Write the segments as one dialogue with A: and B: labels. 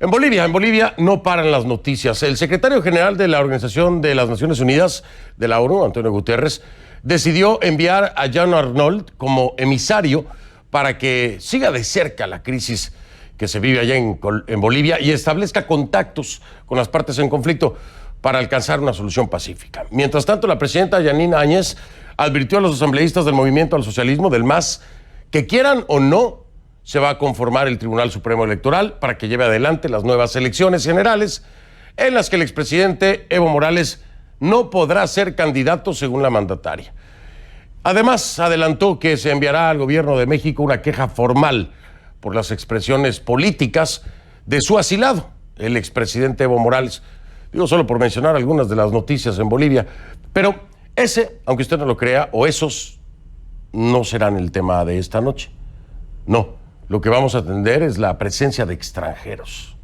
A: En Bolivia no paran las noticias. El secretario general de la Organización de las Naciones Unidas, de la ONU, Antonio Guterres, decidió enviar a Jean Arnault como emisario para que siga de cerca la crisis que se vive allá en Bolivia y establezca contactos con las partes en conflicto para alcanzar una solución pacífica. Mientras tanto, la presidenta Yanine Áñez advirtió a los asambleístas del Movimiento al Socialismo, del MAS, que quieran o no, se va a conformar el Tribunal Supremo Electoral para que lleve adelante las nuevas elecciones generales en las que el expresidente Evo Morales no podrá ser candidato según la mandataria. Además, adelantó que se enviará al gobierno de México una queja formal por las expresiones políticas de su asilado, el expresidente Evo Morales. Digo solo por mencionar algunas de las noticias en Bolivia, pero ese, aunque usted no lo crea, o esos, no serán el tema de esta noche. No, lo que vamos a atender es la presencia de extranjeros.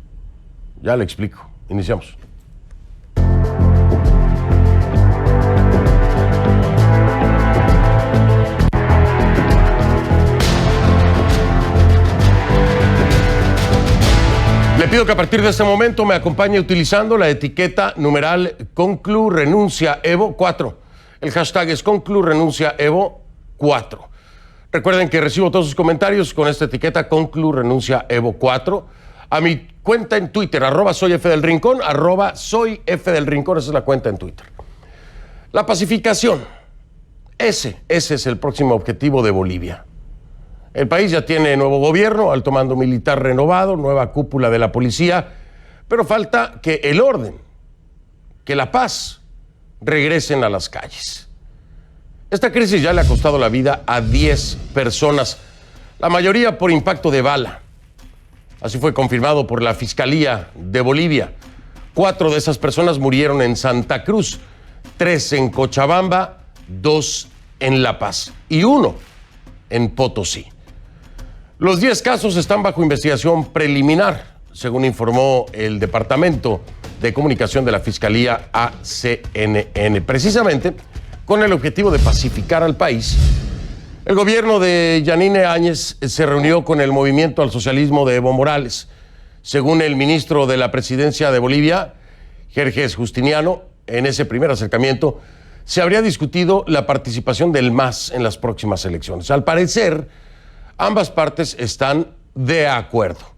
A: Ya le explico. Iniciamos. Le pido que a partir de este momento me acompañe utilizando la etiqueta numeral #ConcluRenunciaEvo4. El hashtag es #ConcluRenunciaEvo4. Recuerden que recibo todos sus comentarios con esta etiqueta #ConcluRenunciaEvo4 a mi cuenta en Twitter, @SoyFDelRincón, @SoyFDelRincón, esa es la cuenta en Twitter. La pacificación, ese es el próximo objetivo de Bolivia. El país ya tiene nuevo gobierno, alto mando militar renovado, nueva cúpula de la policía, pero falta que el orden, que la paz regresen a las calles. Esta crisis ya le ha costado la vida a 10 personas, la mayoría por impacto de bala. Así fue confirmado por la Fiscalía de Bolivia. 4 de esas personas murieron en Santa Cruz, 3 en Cochabamba, 2 en La Paz y 1 en Potosí. Los 10 casos están bajo investigación preliminar, según informó el Departamento de Comunicación de la Fiscalía a CNN. Precisamente con el objetivo de pacificar al país, el gobierno de Yanine Áñez se reunió con el Movimiento al Socialismo de Evo Morales. Según el ministro de la Presidencia de Bolivia, Jerjes Justiniano, en ese primer acercamiento se habría discutido la participación del MAS en las próximas elecciones. Al parecer, ambas partes están de acuerdo.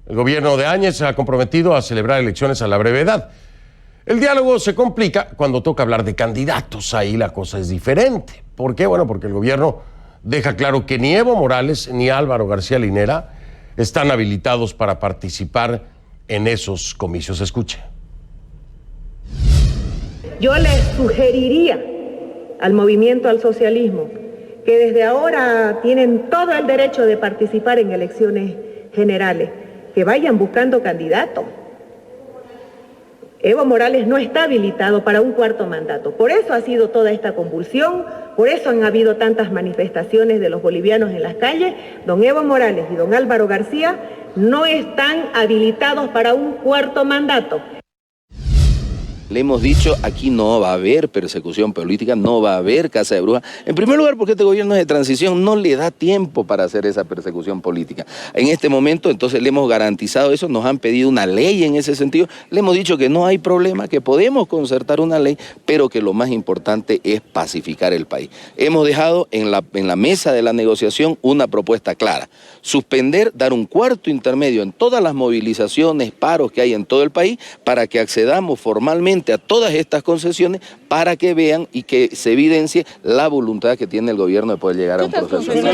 A: El gobierno de Áñez se ha comprometido a celebrar elecciones a la brevedad. El diálogo se complica cuando toca hablar de candidatos. Ahí la cosa es diferente. ¿Por qué? Bueno, porque el gobierno deja claro que ni Evo Morales ni Álvaro García Linera están habilitados para participar en esos comicios. Escuche.
B: Yo les sugeriría al Movimiento al Socialismo que desde ahora tienen todo el derecho de participar en elecciones generales, que vayan buscando candidatos. Evo Morales no está habilitado para un cuarto mandato. Por eso ha sido toda esta convulsión, por eso han habido tantas manifestaciones de los bolivianos en las calles. Don Evo Morales y don Álvaro García no están habilitados para un cuarto mandato.
C: Le hemos dicho, aquí no va a haber persecución política, no va a haber caza de brujas. En primer lugar, porque este gobierno de transición no le da tiempo para hacer esa persecución política. En este momento, entonces, le hemos garantizado eso, nos han pedido una ley en ese sentido. Le hemos dicho que no hay problema, que podemos concertar una ley, pero que lo más importante es pacificar el país. Hemos dejado en la mesa de la negociación una propuesta clara. Suspender, dar un cuarto intermedio en todas las movilizaciones, paros que hay en todo el país, para que accedamos formalmente a todas estas concesiones para que vean y que se evidencie la voluntad que tiene el gobierno de poder llegar a un proceso de paz.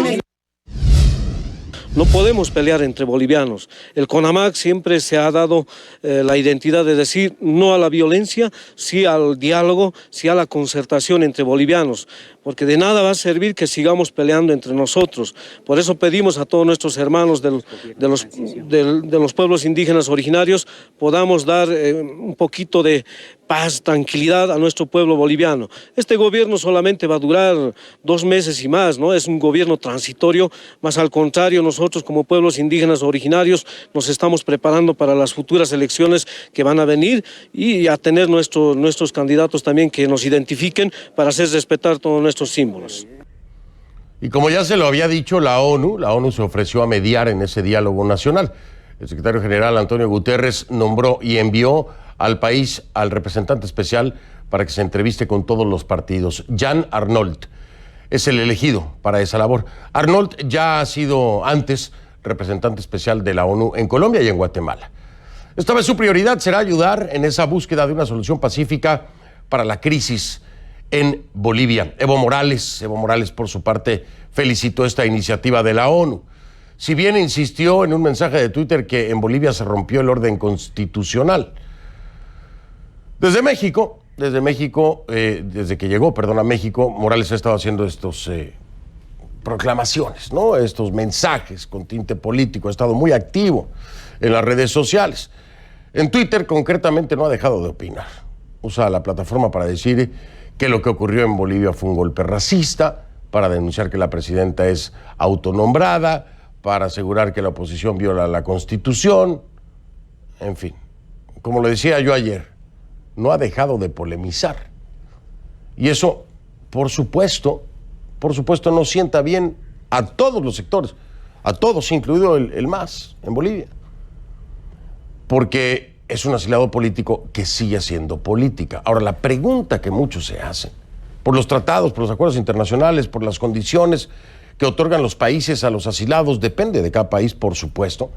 D: No podemos pelear entre bolivianos. El CONAMAC siempre se ha dado la identidad de decir no a la violencia, sí al diálogo, sí a la concertación entre bolivianos, porque de nada va a servir que sigamos peleando entre nosotros. Por eso pedimos a todos nuestros hermanos de los pueblos indígenas originarios podamos dar un poquito de paz, tranquilidad a nuestro pueblo boliviano. Este gobierno solamente va a durar 2 meses y más, ¿no? Es un gobierno transitorio, más al contrario, nosotros como pueblos indígenas originarios nos estamos preparando para las futuras elecciones que van a venir y a tener nuestros candidatos también que nos identifiquen para hacer respetar todos nuestros símbolos.
A: Y como ya se lo había dicho la ONU se ofreció a mediar en ese diálogo nacional. el secretario general Antonio Guterres nombró y envió al país al representante especial para que se entreviste con todos los partidos. Jan Arnold es el elegido para esa labor. Arnold ya ha sido antes representante especial de la ONU en Colombia y en Guatemala. Esta vez su prioridad será ayudar en esa búsqueda de una solución pacífica para la crisis en Bolivia. Evo Morales, por su parte, felicitó esta iniciativa de la ONU. Si bien insistió en un mensaje de Twitter que en Bolivia se rompió el orden constitucional. Desde que llegó, a México, Morales ha estado haciendo estos proclamaciones, ¿no? Estos mensajes con tinte político, ha estado muy activo en las redes sociales. En Twitter, concretamente, no ha dejado de opinar. Usa la plataforma para decir que lo que ocurrió en Bolivia fue un golpe racista, para denunciar que la presidenta es autonombrada, para asegurar que la oposición viola la Constitución, en fin. Como lo decía yo ayer, no ha dejado de polemizar. Y eso, por supuesto, no sienta bien a todos los sectores, a todos, incluido el MAS en Bolivia. Porque es un asilado político que sigue siendo política. Ahora, la pregunta que muchos se hacen, por los tratados, por los acuerdos internacionales, por las condiciones que otorgan los países a los asilados, depende de cada país, por supuesto,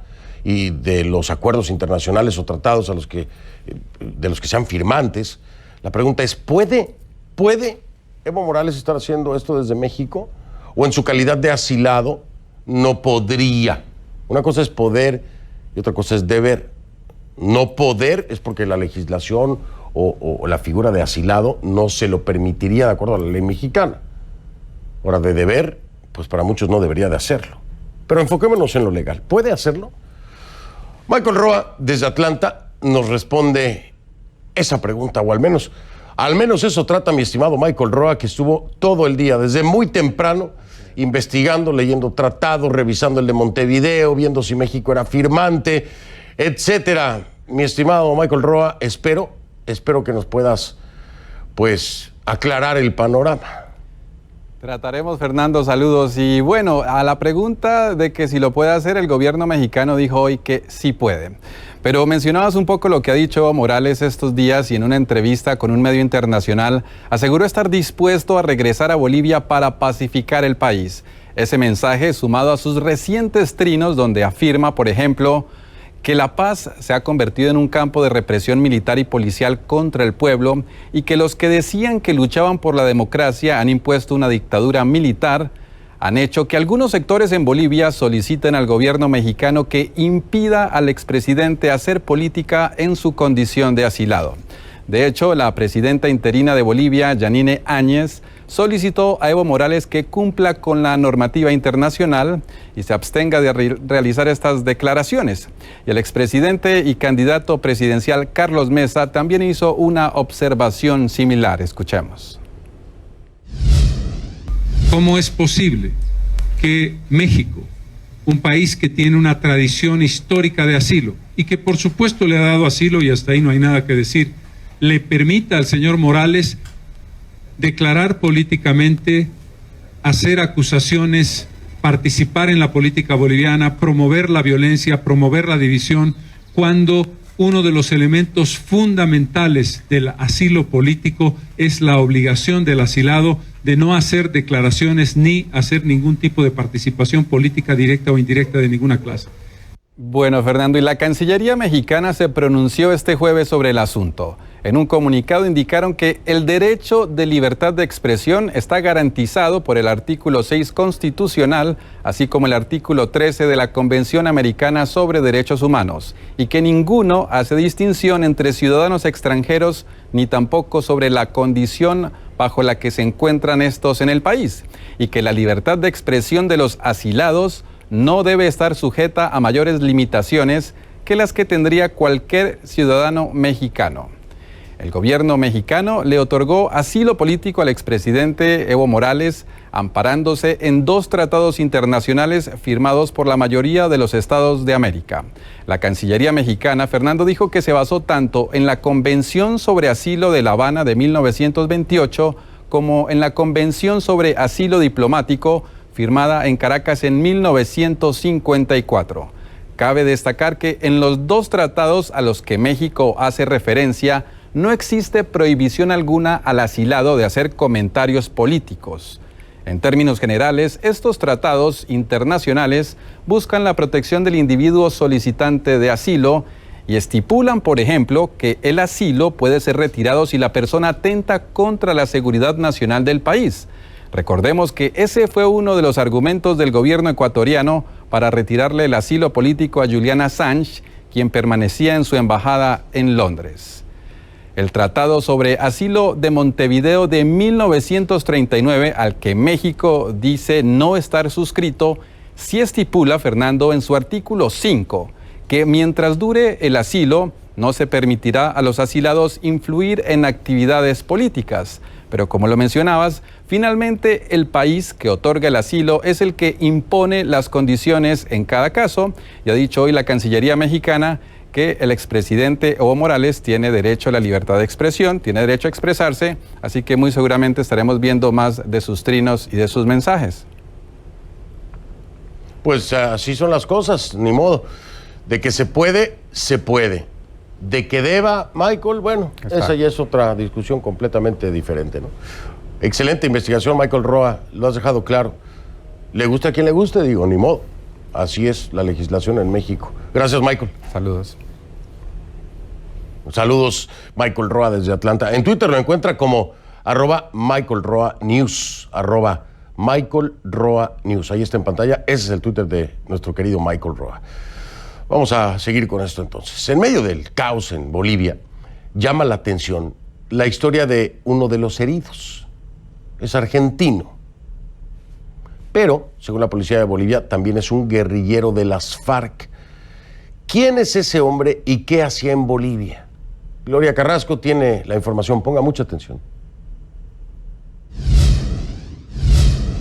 A: y de los acuerdos internacionales o tratados de los que sean firmantes. La pregunta es, ¿puede Evo Morales estar haciendo esto desde México? ¿O en su calidad de asilado no podría? Una cosa es poder y otra cosa es deber. No poder es porque la legislación o la figura de asilado no se lo permitiría de acuerdo a la ley mexicana. Ahora, de deber, pues para muchos no debería de hacerlo. Pero enfoquémonos en lo legal. ¿Puede hacerlo? Michael Roa, desde Atlanta, nos responde esa pregunta, o al menos eso trata mi estimado Michael Roa, que estuvo todo el día, desde muy temprano, investigando, leyendo tratados, revisando el de Montevideo, viendo si México era firmante, etcétera. Mi estimado Michael Roa, espero que nos puedas, pues, aclarar el panorama.
E: Trataremos, Fernando, saludos. Y bueno, a la pregunta de que si lo puede hacer, el gobierno mexicano dijo hoy que sí puede. Pero mencionabas un poco lo que ha dicho Evo Morales estos días y en una entrevista con un medio internacional aseguró estar dispuesto a regresar a Bolivia para pacificar el país. Ese mensaje sumado a sus recientes trinos donde afirma, por ejemplo, que la paz se ha convertido en un campo de represión militar y policial contra el pueblo y que los que decían que luchaban por la democracia han impuesto una dictadura militar, han hecho que algunos sectores en Bolivia soliciten al gobierno mexicano que impida al expresidente hacer política en su condición de asilado. De hecho, la presidenta interina de Bolivia, Yanine Áñez, solicitó a Evo Morales que cumpla con la normativa internacional y se abstenga de realizar estas declaraciones. Y el expresidente y candidato presidencial Carlos Mesa también hizo una observación similar. Escuchemos.
F: ¿Cómo es posible que México, un país que tiene una tradición histórica de asilo y que por supuesto le ha dado asilo y hasta ahí no hay nada que decir, le permita al señor Morales declarar políticamente, hacer acusaciones, participar en la política boliviana, promover la violencia, promover la división, cuando uno de los elementos fundamentales del asilo político es la obligación del asilado de no hacer declaraciones ni hacer ningún tipo de participación política directa o indirecta de ninguna clase?
E: Bueno, Fernando, y la Cancillería mexicana se pronunció este jueves sobre el asunto. En un comunicado indicaron que el derecho de libertad de expresión está garantizado por el artículo 6 constitucional, así como el artículo 13 de la Convención Americana sobre Derechos Humanos, y que ninguno hace distinción entre ciudadanos extranjeros ni tampoco sobre la condición bajo la que se encuentran estos en el país, y que la libertad de expresión de los asilados no debe estar sujeta a mayores limitaciones que las que tendría cualquier ciudadano mexicano. El gobierno mexicano le otorgó asilo político al expresidente Evo Morales, amparándose en 2 tratados internacionales firmados por la mayoría de los estados de América. La Cancillería mexicana, Fernando, dijo que se basó tanto en la Convención sobre Asilo de La Habana de 1928 como en la Convención sobre Asilo Diplomático firmada en Caracas en 1954. Cabe destacar que en los dos tratados a los que México hace referencia no existe prohibición alguna al asilado de hacer comentarios políticos. En términos generales, estos tratados internacionales buscan la protección del individuo solicitante de asilo y estipulan, por ejemplo, que el asilo puede ser retirado si la persona atenta contra la seguridad nacional del país. Recordemos que ese fue uno de los argumentos del gobierno ecuatoriano para retirarle el asilo político a Julian Assange, quien permanecía en su embajada en Londres. El Tratado sobre Asilo de Montevideo de 1939, al que México dice no estar suscrito, sí estipula, Fernando, en su artículo 5, que mientras dure el asilo, no se permitirá a los asilados influir en actividades políticas. Pero como lo mencionabas, finalmente el país que otorga el asilo es el que impone las condiciones en cada caso. Y ha dicho hoy la Cancillería mexicana que el expresidente Evo Morales tiene derecho a la libertad de expresión, tiene derecho a expresarse, así que muy seguramente estaremos viendo más de sus trinos y de sus mensajes.
A: Pues así son las cosas, ni modo. De que se puede, se puede. De que deba, Michael, bueno, esa ya es otra discusión completamente diferente, ¿no? Excelente investigación, Michael Roa, lo has dejado claro. Le gusta a quien le guste, digo, ni modo. Así es la legislación en México. Gracias, Michael.
E: Saludos.
A: Saludos, Michael Roa desde Atlanta. En Twitter lo encuentra como @MichaelRoaNews, @MichaelRoaNews. Ahí está en pantalla, ese es el Twitter de nuestro querido Michael Roa. Vamos a seguir con esto entonces. En medio del caos en Bolivia, llama la atención la historia de uno de los heridos. Es argentino. Pero, según la policía de Bolivia, también es un guerrillero de las FARC. ¿Quién es ese hombre y qué hacía en Bolivia? Gloria Carrasco tiene la información. Ponga mucha atención.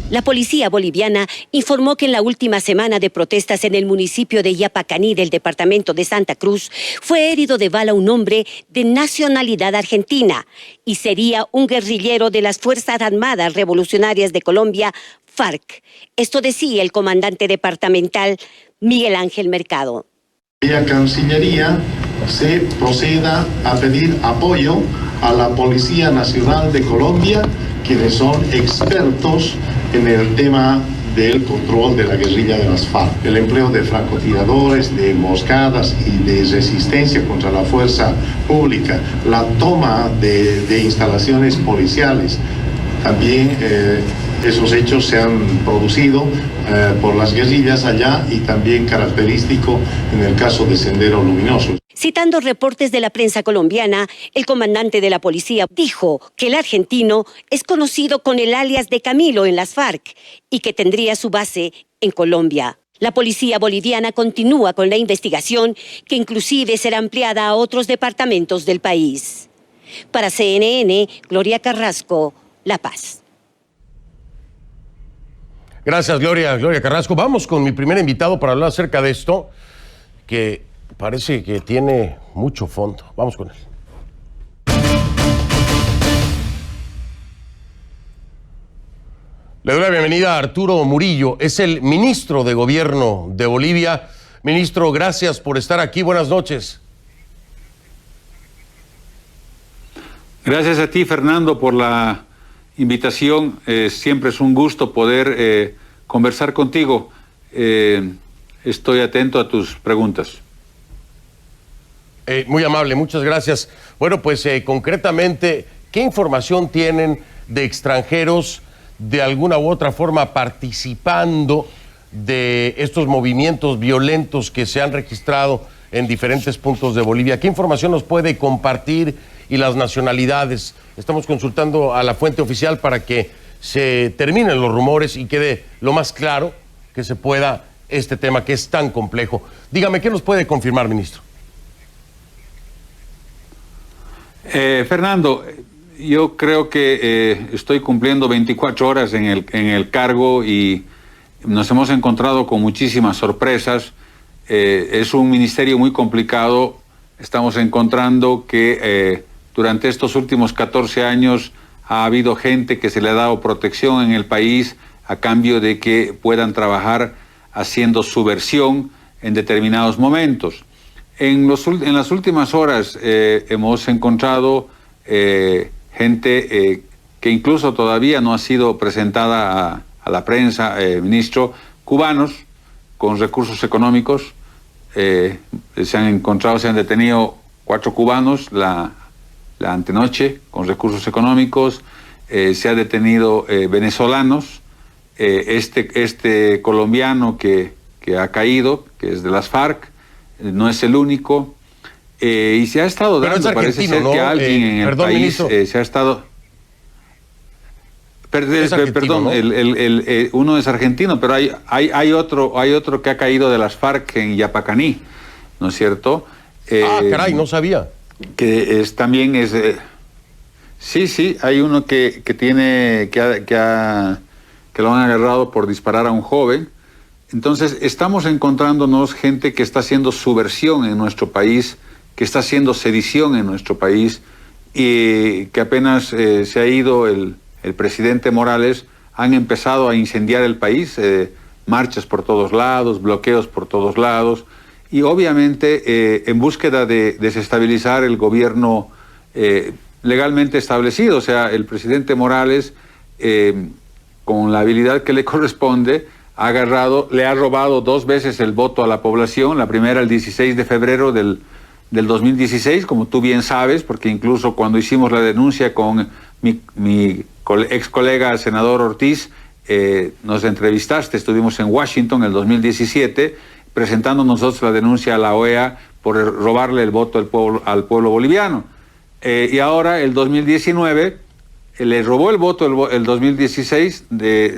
G: La policía boliviana informó que en la última semana de protestas en el municipio de Yapacaní del departamento de Santa Cruz fue herido de bala un hombre de nacionalidad argentina y sería un guerrillero de las Fuerzas Armadas Revolucionarias de Colombia, FARC. Esto decía el comandante departamental Miguel Ángel Mercado.
H: La Cancillería se proceda a pedir apoyo a la Policía Nacional de Colombia, quienes son expertos en el tema del control de la guerrilla de las FARC, el empleo de francotiradores, de emboscadas y de resistencia contra la fuerza pública, la toma de instalaciones policiales. También esos hechos se han producido por las guerrillas allá y también característico en el caso de Sendero Luminoso.
G: Citando reportes de la prensa colombiana, el comandante de la policía dijo que el argentino es conocido con el alias de Camilo en las FARC y que tendría su base en Colombia. La policía boliviana continúa con la investigación, que inclusive será ampliada a otros departamentos del país. Para CNN, Gloria Carrasco, La Paz.
A: Gracias, Gloria Carrasco. Vamos con mi primer invitado para hablar acerca de esto, que parece que tiene mucho fondo. Vamos con él. Le doy la bienvenida a Arturo Murillo, es el ministro de Gobierno de Bolivia. Ministro, gracias por estar aquí. Buenas noches.
I: Gracias a ti, Fernando, por la invitación. Siempre es un gusto poder conversar contigo. Estoy atento a tus preguntas.
A: Muy amable, muchas gracias. Bueno, pues concretamente, ¿qué información tienen de extranjeros de alguna u otra forma participando de estos movimientos violentos que se han registrado en diferentes puntos de Bolivia? ¿Qué información nos puede compartir y las nacionalidades? Estamos consultando a la fuente oficial para que se terminen los rumores y quede lo más claro que se pueda este tema que es tan complejo. Dígame, ¿qué nos puede confirmar, ministro?
I: Fernando, yo creo que estoy cumpliendo 24 horas en el cargo y nos hemos encontrado con muchísimas sorpresas. Es un ministerio muy complicado. Estamos encontrando que durante estos últimos 14 años ha habido gente que se le ha dado protección en el país a cambio de que puedan trabajar haciendo subversión en determinados momentos. En las últimas horas hemos encontrado gente que incluso todavía no ha sido presentada a la prensa, ministro, cubanos con recursos económicos. Se han detenido 4 cubanos la antenoche con recursos económicos. Se ha detenido venezolanos. Este colombiano que ha caído, que es de las FARC, no es el único. Y se ha estado dando, parece ser, ¿no?, que alguien en el país se ha estado... Perdón, ¿no? Uno es argentino, pero hay otro que ha caído de las FARC en Yapacaní, ¿no es cierto?
A: Caray, no sabía.
I: Que también es... sí, hay uno que lo han agarrado por disparar a un joven. Entonces, estamos encontrándonos gente que está haciendo subversión en nuestro país, que está haciendo sedición en nuestro país, y que apenas se ha ido el presidente Morales, han empezado a incendiar el país, marchas por todos lados, bloqueos por todos lados, y obviamente en búsqueda de desestabilizar el gobierno legalmente establecido. O sea, el presidente Morales, con la habilidad que le corresponde, le ha robado 2 veces el voto a la población. La primera el 16 de febrero del 2016, como tú bien sabes, porque incluso cuando hicimos la denuncia con mi ex colega el senador Ortiz, nos entrevistaste, estuvimos en Washington en el 2017, presentando nosotros la denuncia a la OEA por robarle el voto al pueblo boliviano. Y ahora, el 2019, le robó el voto el 2016,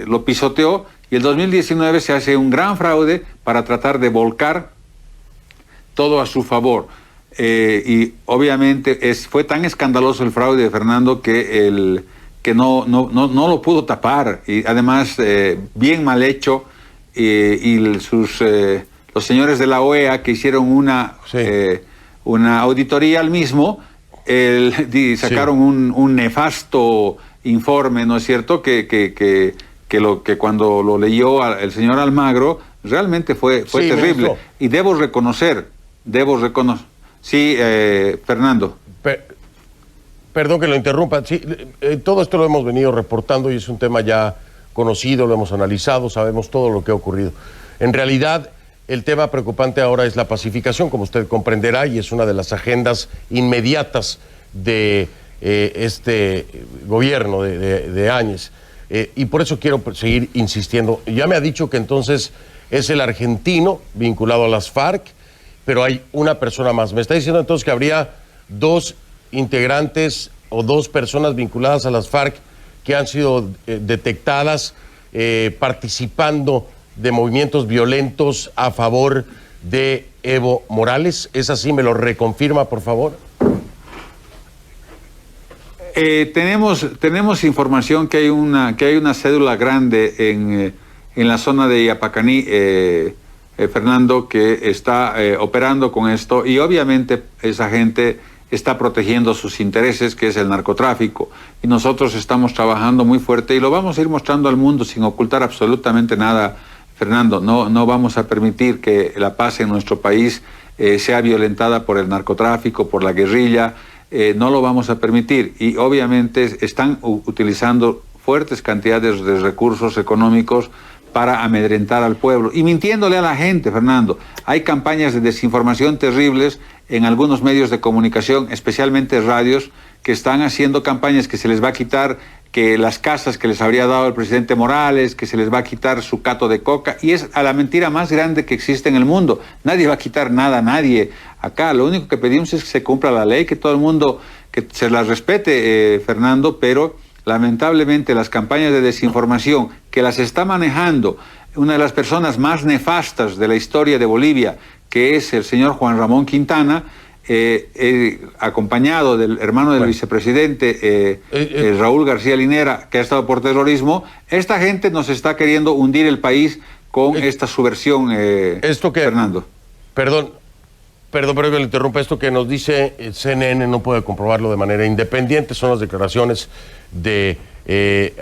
I: lo pisoteó, y el 2019 se hace un gran fraude para tratar de volcar todo a su favor. Y obviamente fue tan escandaloso el fraude de Fernando que no lo pudo tapar, y además bien mal hecho, los señores de la OEA que hicieron una auditoría al mismo, sacaron un nefasto informe, ¿no es cierto?, que cuando lo leyó el señor Almagro, realmente fue terrible. Y debo reconocer. Sí, Fernando.
A: Perdón que lo interrumpa. Sí, todo esto lo hemos venido reportando y es un tema ya conocido, lo hemos analizado, sabemos todo lo que ha ocurrido. En realidad, el tema preocupante ahora es la pacificación, como usted comprenderá, y es una de las agendas inmediatas de este gobierno de Áñez. Y por eso quiero seguir insistiendo. Ya me ha dicho que entonces es el argentino vinculado a las FARC, pero hay una persona más. Me está diciendo entonces que habría 2 integrantes o 2 personas vinculadas a las FARC que han sido detectadas participando de movimientos violentos a favor de Evo Morales. ¿Es así? ¿Me lo reconfirma, por favor?
I: Tenemos información que hay una cédula grande en la zona de Yapacaní, Fernando, que está operando con esto, y obviamente esa gente está protegiendo sus intereses, que es el narcotráfico, y nosotros estamos trabajando muy fuerte y lo vamos a ir mostrando al mundo sin ocultar absolutamente nada, Fernando. No vamos a permitir que la paz en nuestro país sea violentada por el narcotráfico, por la guerrilla. No lo vamos a permitir, y obviamente están utilizando fuertes cantidades de recursos económicos para amedrentar al pueblo y mintiéndole a la gente, Fernando. Hay campañas de desinformación terribles en algunos medios de comunicación, especialmente radios, que están haciendo campañas que se les va a quitar que las casas que les habría dado el presidente Morales, que se les va a quitar su cato de coca, y es a la mentira más grande que existe en el mundo. Nadie va a quitar nada a nadie acá. Lo único que pedimos es que se cumpla la ley, que todo el mundo que se la respete, Fernando, pero lamentablemente las campañas de desinformación que las está manejando una de las personas más nefastas de la historia de Bolivia, que es el señor Juan Ramón Quintana, acompañado del hermano del vicepresidente Raúl García Linera, que ha estado por terrorismo. Esta gente nos está queriendo hundir el país con esta subversión, Fernando.
A: Perdón, pero me lo interrumpa. Esto que nos dice CNN no puede comprobarlo de manera independiente, son las declaraciones del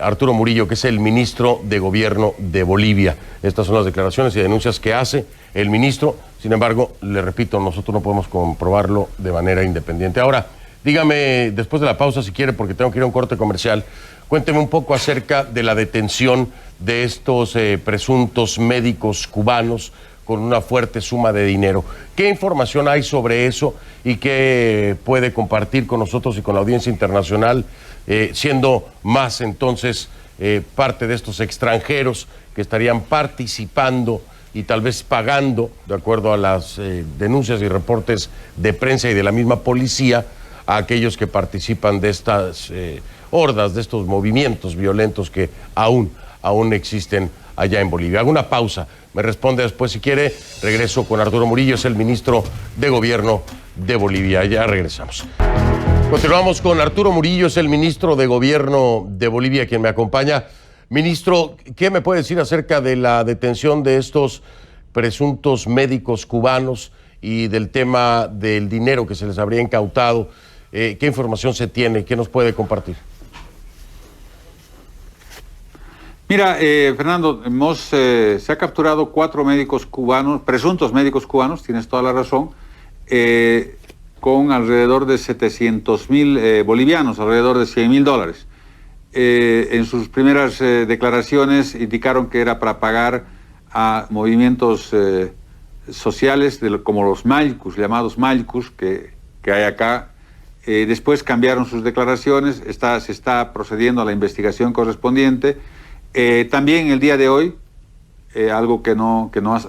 A: Arturo Murillo, que es el ministro de Gobierno de Bolivia. Estas son las declaraciones y denuncias que hace el ministro. Sin embargo, le repito, nosotros no podemos comprobarlo de manera independiente. Ahora, dígame, después de la pausa, si quiere, porque tengo que ir a un corte comercial, cuénteme un poco acerca de la detención de estos presuntos médicos cubanos con una fuerte suma de dinero. ¿Qué información hay sobre eso y qué puede compartir con nosotros y con la audiencia internacional, siendo más entonces parte de estos extranjeros que estarían participando y tal vez pagando, de acuerdo a las denuncias y reportes de prensa y de la misma policía, a aquellos que participan de estas hordas, de estos movimientos violentos que aún existen allá en Bolivia? Hago una pausa, me responde después si quiere. Regreso con Arturo Murillo, es el ministro de Gobierno de Bolivia. Ya regresamos. Continuamos con Arturo Murillo, es el ministro de Gobierno de Bolivia, quien me acompaña. Ministro, ¿qué me puede decir acerca de la detención de estos presuntos médicos cubanos y del tema del dinero que se les habría incautado? ¿Qué información se tiene? ¿Qué nos puede compartir?
I: Mira, Fernando, se ha capturado 4 médicos cubanos, presuntos médicos cubanos, tienes toda la razón, con alrededor de 700.000 bolivianos, alrededor de $100.000. En sus primeras declaraciones indicaron que era para pagar a movimientos sociales como los Malcus, llamados Malcus, que hay acá. Después cambiaron sus declaraciones, se está procediendo a la investigación correspondiente. También el día de hoy, algo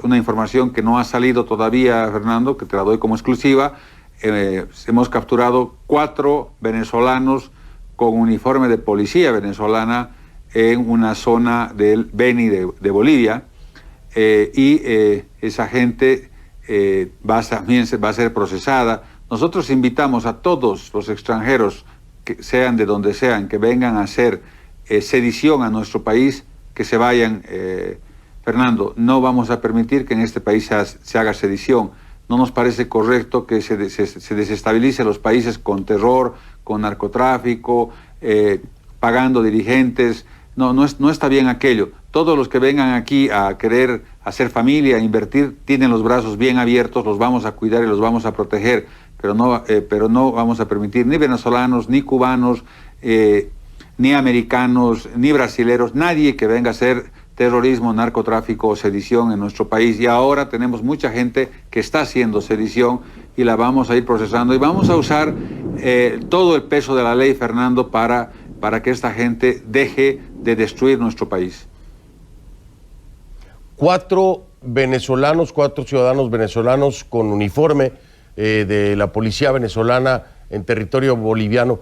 I: una información que no ha salido todavía, Fernando, que te la doy como exclusiva, hemos capturado 4 venezolanos con uniforme de policía venezolana en una zona del Beni de Bolivia, y esa gente también va a ser procesada. Nosotros invitamos a todos los extranjeros, que sean de donde sean, que vengan a hacer sedición a nuestro país, que se vayan. Fernando, no vamos a permitir que en este país se haga sedición. No nos parece correcto que se desestabilice los países con terror, con narcotráfico, pagando dirigentes. No está bien aquello. Todos los que vengan aquí a querer hacer familia, a invertir, tienen los brazos bien abiertos, los vamos a cuidar y los vamos a proteger, pero no vamos a permitir ni venezolanos, ni cubanos, ni americanos, ni brasileros, nadie que venga a hacer terrorismo, narcotráfico o sedición en nuestro país. Y ahora tenemos mucha gente que está haciendo sedición y la vamos a ir procesando y vamos a usar todo el peso de la ley, Fernando, para que esta gente deje de destruir nuestro país.
A: 4 ciudadanos venezolanos con uniforme de la policía venezolana en territorio boliviano.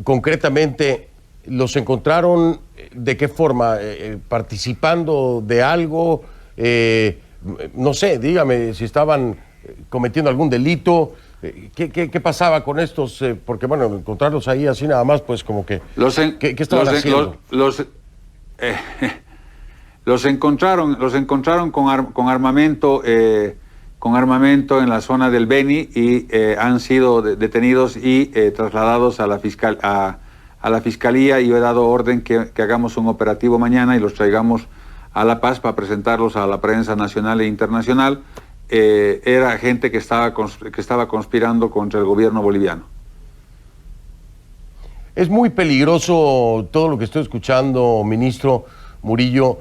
A: Concretamente, ¿los encontraron de qué forma? ¿Participando de algo? No sé, dígame si estaban cometiendo algún delito. ¿Qué pasaba con estos? Porque, bueno, encontrarlos ahí así nada más, pues como que... ¿Qué estaban haciendo?
I: Los encontraron con armamento en la zona del Beni y han sido detenidos y trasladados a la fiscalía, y yo he dado orden que hagamos un operativo mañana y los traigamos a La Paz para presentarlos a la prensa nacional e internacional. Era gente que estaba conspirando contra el gobierno boliviano.
A: Es muy peligroso todo lo que estoy escuchando, ministro Murillo,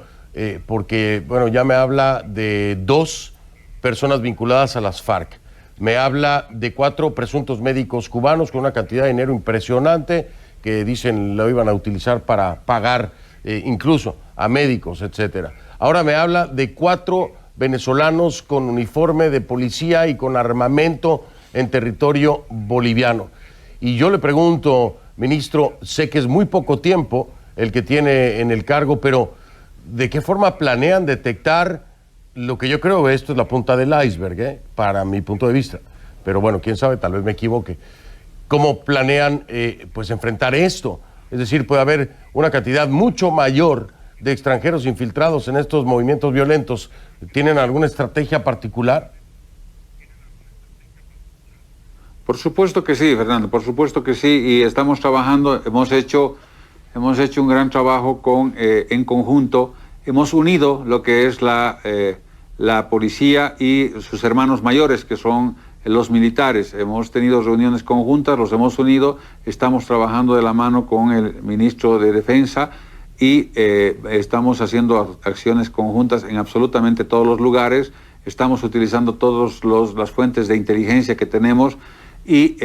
A: porque, bueno, ya me habla de 2 personas vinculadas a las FARC. Me habla de 4 presuntos médicos cubanos con una cantidad de dinero impresionante que dicen lo iban a utilizar para pagar incluso a médicos, etcétera. Ahora me habla de 4 venezolanos con uniforme de policía y con armamento en territorio boliviano. Y yo le pregunto, ministro, sé que es muy poco tiempo el que tiene en el cargo, pero ¿de qué forma planean detectar lo que yo creo? Esto es la punta del iceberg, para mi punto de vista. Pero bueno, quién sabe, tal vez me equivoque. ¿Cómo planean pues enfrentar esto? Es decir, puede haber una cantidad mucho mayor de extranjeros infiltrados en estos movimientos violentos. ¿Tienen alguna estrategia particular?
I: Por supuesto que sí, Fernando, por supuesto que sí, y estamos trabajando, hemos hecho hemos hecho un gran trabajo en conjunto. Hemos unido lo que es la policía y sus hermanos mayores, que son los militares. Hemos tenido reuniones conjuntas, los hemos unido, estamos trabajando de la mano con el ministro de Defensa y estamos haciendo acciones conjuntas en absolutamente todos los lugares. Estamos utilizando todas las fuentes de inteligencia que tenemos y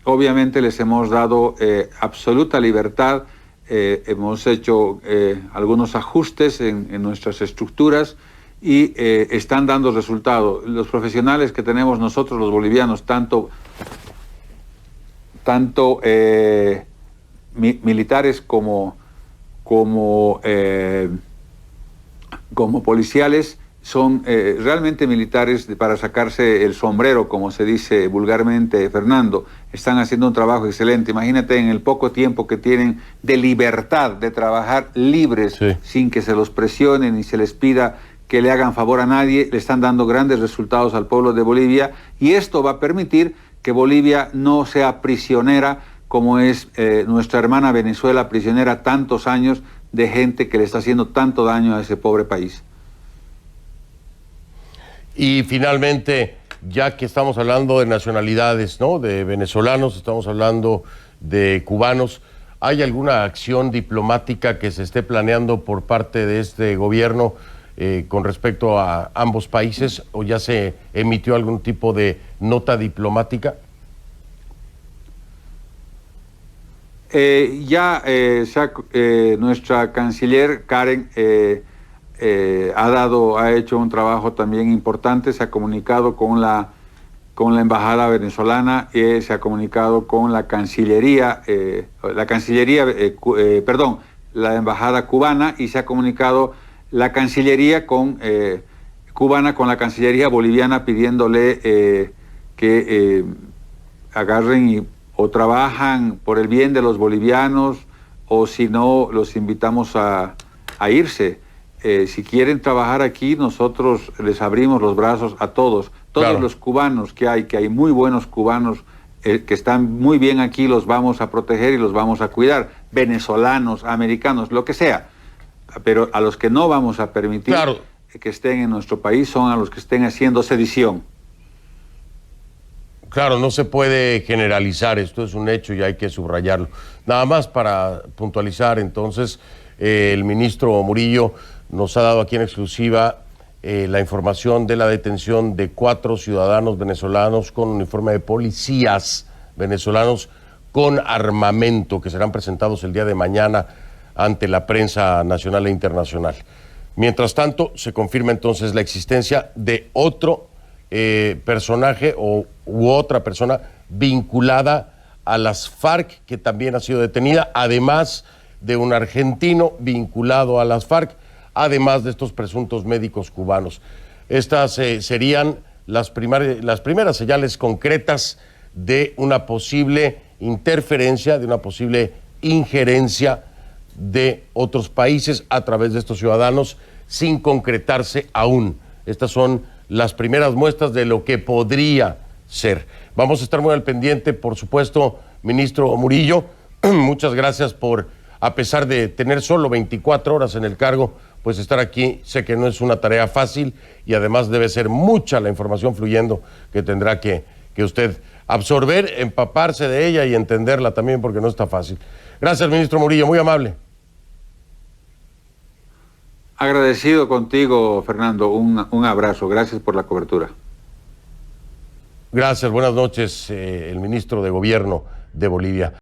I: obviamente les hemos dado absoluta libertad. Hemos hecho algunos ajustes en nuestras estructuras y están dando resultados. Los profesionales que tenemos nosotros, los bolivianos, tanto militares como policiales, son realmente militares para sacarse el sombrero, como se dice vulgarmente, Fernando. Están haciendo un trabajo excelente. Imagínate en el poco tiempo que tienen de libertad, de trabajar libres, sí, sin que se los presione ni se les pida que le hagan favor a nadie. Le están dando grandes resultados al pueblo de Bolivia y esto va a permitir que Bolivia no sea prisionera como es nuestra hermana Venezuela, prisionera tantos años de gente que le está haciendo tanto daño a ese pobre país.
A: Y finalmente, ya que estamos hablando de nacionalidades, ¿no?, de venezolanos, estamos hablando de cubanos, ¿hay alguna acción diplomática que se esté planeando por parte de este gobierno con respecto a ambos países, o ya se emitió algún tipo de nota diplomática?
I: Nuestra canciller Karen ha hecho un trabajo también importante, se ha comunicado con la embajada venezolana, se ha comunicado con la cancillería, la embajada cubana, y se ha comunicado la cancillería cubana con la cancillería boliviana pidiéndole que agarren o trabajan por el bien de los bolivianos, o si no, los invitamos a irse. Si quieren trabajar aquí, nosotros les abrimos los brazos a todos. Todos claro, los cubanos que hay muy buenos cubanos que están muy bien aquí, los vamos a proteger y los vamos a cuidar. Venezolanos, americanos, lo que sea. Pero a los que no vamos a permitir claro, que estén en nuestro país son a los que estén haciendo sedición.
A: Claro, no se puede generalizar, esto es un hecho y hay que subrayarlo. Nada más para puntualizar, entonces, el ministro Murillo nos ha dado aquí en exclusiva la información de la detención de 4 ciudadanos venezolanos con uniforme de policías venezolanos con armamento, que serán presentados el día de mañana ante la prensa nacional e internacional. Mientras tanto, se confirma entonces la existencia de otro personaje u otra persona vinculada a las FARC, que también ha sido detenida, además de un argentino vinculado a las FARC, además de estos presuntos médicos cubanos. Estas serían las primeras señales concretas de una posible interferencia, de una posible injerencia de otros países a través de estos ciudadanos, sin concretarse aún. Estas son las primeras muestras de lo que podría ser. Vamos a estar muy al pendiente, por supuesto, ministro Murillo. Muchas gracias por, a pesar de tener solo 24 horas en el cargo, pues estar aquí. Sé que no es una tarea fácil y además debe ser mucha la información fluyendo que tendrá que usted absorber, empaparse de ella y entenderla también, porque no está fácil. Gracias, ministro Murillo, muy amable.
I: Agradecido contigo, Fernando. Un abrazo. Gracias por la cobertura.
A: Gracias, buenas noches, el ministro de Gobierno de Bolivia.